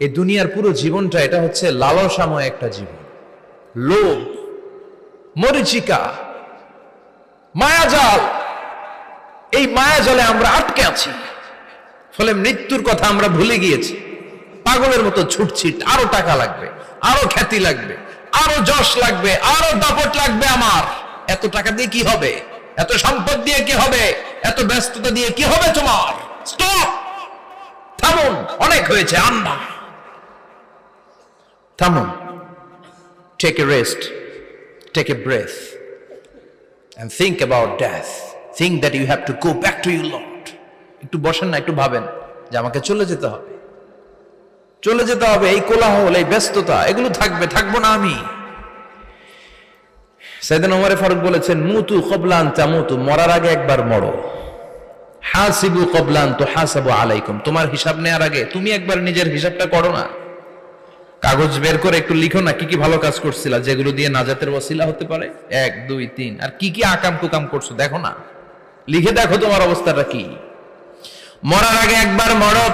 এই দুনিয়ার পুরো জীবনটা এটা হচ্ছে লালসাময় একটা জীবন, লোভ, মরিচিকা, মায়াজাল। এই মায়াজালে আমরা আটকে আছি, ফলে মৃত্যুর কথা আমরা ভুলে গিয়েছি। পাগলের মতো ছুটছি, আরো টাকা লাগবে, আরো খ্যাতি লাগবে, আরো যশ লাগবে, আরো দাপট লাগবে। আমার এত টাকা দিয়ে কি হবে? এত সম্পদ দিয়ে কি হবে? এত ব্যস্ততা দিয়ে কি হবে তোমার? স্টপ, থামুন, অনেক হয়েছে। আন্না, থামুন, take a rest, take a breath and think about death. Think that you have to go back to your Lord. একটু বসেন না, একটু ভাবেন যে আমাকে চলে যেতে হবে, চলে যেতে হবে। এই কোলাহল, এই ব্যস্ততা, এগুলো থাকবে, থাকবো না আমি। সাইয়েদনা ওমর ফারুক বলেছেন, মুতু ক্বাবলা আন তামুতু, মরার আগে একবার মরো। হাসিবু ক্বাবলা আন তুহাসাবু আলাইকুম, তোমার হিসাব নেওয়ার আগে তুমি একবার নিজের হিসাবটা করো না। কাগজ বের করে একটু লিখো না কি কি ভালো কাজ করছিলা, যেগুলো দিয়ে নাজাতের ওসিলা হতে পারে। 1 2 3, আর কি কি আকাম কুকাম করছো দেখো না, লিখে দেখো তোমার অবস্থাটা কি। মরার আগে একবার মরো।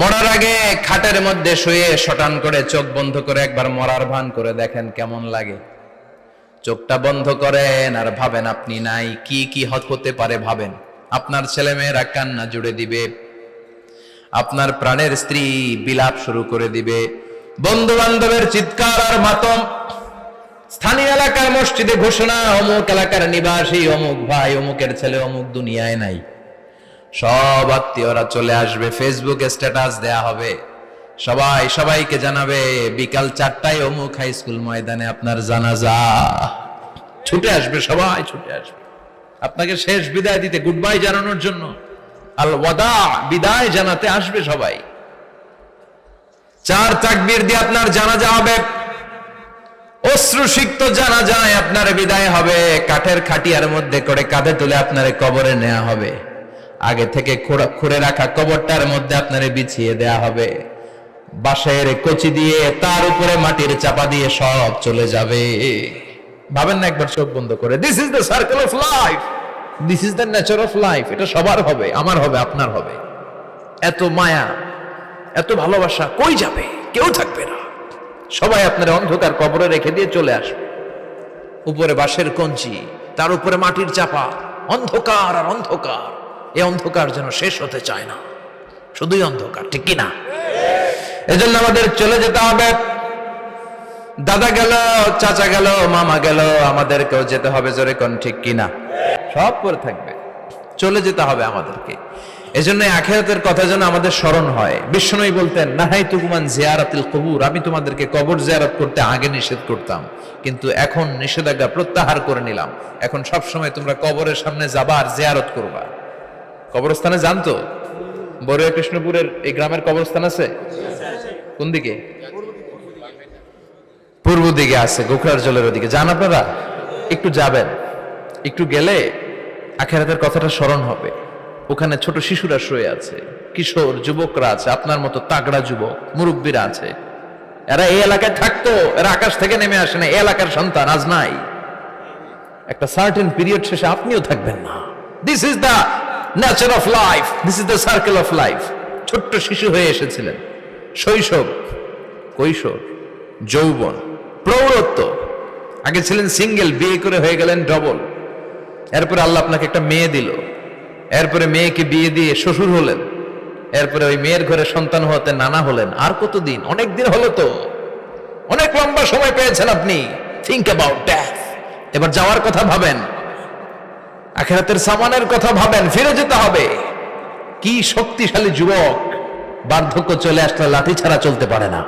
মরার আগে খাটের মধ্যে শুয়ে শটান করে চোখ বন্ধ করে একবার মরার ভান করে দেখেন কেমন লাগে। চোখটা বন্ধ করেন আর ভাবেন আপনি নাই, কি কি হতে পারে ভাবেন। আপনার ছেলেমেয়েরা কান্না জুড়ে দিবে, আপনার প্রাণের স্ত্রী বিলাপ শুরু করে দিবে, বন্ধু বান্ধবের চিৎকার আর মাতম, স্থানীয় এলাকার মসজিদে ঘোষণা, অমুক এলাকার নিবাসী অমুক ভাই অমুকের ছেলে অমুক দুনিয়ায় নাই। সব আত্মীয়রা চলে আসবে, ফেসবুকে স্ট্যাটাস দেয়া হবে, সবাই সবাইকে জানাবে বিকাল 4টায় অমুক হাই স্কুল ময়দানে আপনার জানাজা। ছুটে আসবে, সবাই ছুটে আসবে আপনাকে শেষ বিদায় দিতে, গুড বাই জানানোর জন্য, আল ওয়াদা, বিদায় জানাতে আসবে সবাই। 4 তাকবীর দিয়ে আপনার জানাজা হবে, অশ্রুসিক্ত জানাজায় আপনার বিদায় হবে। কাঠের খাটিয়ার মধ্যে করে কাঁধে তুলে আপনারে কবরে নেওয়া হবে। আগে থেকে খুঁড়ে রাখা কবরটার মধ্যে আপনারে বিছিয়ে দেয়া হবে। বাঁশের কচি দিয়ে তার উপরে মাটির চাপা দিয়ে সব চলে যাবে। ভাবেন না একবার চোখ বন্ধ করে, this is the circle of life, this is the nature of life. এটা সবার হবে, আমার হবে, আপনার হবে। এত মায়া, এত ভালোবাসা কই যাবে? কেউ থাকবে না, সবাই আপনার অন্ধকার কবরে রেখে দিয়ে চলে আসবে। উপরে বাঁশের কঞ্চি, তার উপরে মাটির চাপা, অন্ধকার আর অন্ধকার। এই অন্ধকার যেন শেষ হতে চায় না, শুধুই অন্ধকার, ঠিক কিনা? এজন্য আমাদের চলে যেতে হবে। দাদা গেল, চাচা গেল, মামা গেল, আমাদেরকেও যেতে হবে। জোরে কোন ঠিক কিনা? সব পরে থাকবে, চলে যেতে হবে আমাদেরকে। এজন্য আখিরাতের কথা যেন আমাদের স্মরণ হয়। বিশ্বনবী বলতেন, নাহাইতুকুম আন জিয়ারাতিল কুবুর, আমি তোমাদেরকে কবর জিয়ারত করতে আগে নিষেধ করতাম, কিন্তু এখন নিষেধাজ্ঞা প্রত্যাহার করে নিলাম। এখন সব সময় তোমরা কবরের সামনে যাবা আর জিয়ারত করবা। কবরস্থানে জানতো বড়ুয়া কৃষ্ণপুরের এই গ্রামের কবরস্থান আছে কোন দিকে? পূর্ব দিকে আছে, গোখরার জলের ওদিকে। যান আপনারা, একটু যাবেন, একটু গেলে আখিরাতের কথাটা স্মরণ হবে। ওখানে ছোট শিশুরা শুয়ে আছে, কিশোর যুবকরা আছে, আপনার মতো তাগড়া যুবক, মুরব্বীরা আছে। এরা এই এলাকায় থাকতো, এরা আকাশ থেকে নেমে আসে না, এই এলাকার সন্তান আজ নাই। একটা সার্টেন পিরিয়ড শেষে আপনিও থাকবেন না। This is the nature of life, this is the circle of life. ছোট্ট শিশু হয়ে এসেছিলেন, শৈশব, কৈশোর, যৌবন, প্রৌঢ়ত্ব। আগে ছিলেন সিঙ্গেল, বিয়ে করে হয়ে গেলেন ডবল। এরপরে আল্লাহ আপনাকে একটা মেয়ে দিল, এরপরে মেয়েকে বিয়ে দিয়ে শ্বশুর হলেন, এরপরে ওই মেয়ের ঘরে সন্তান হতে নানা হলেন। আর কতদিন? অনেক দিন হলো তো, অনেক লম্বা সময় পেয়েছেন আপনি। Think about death. এবার যাওয়ার কথা ভাবেন, আখিরাতের সামানের কথা ভাবেন, ফিরে যেতে হবে। কি শক্তিশালী যুবক, বার্ধক্য চলে আসলে লাঠি ছাড়া চলতে পারে না।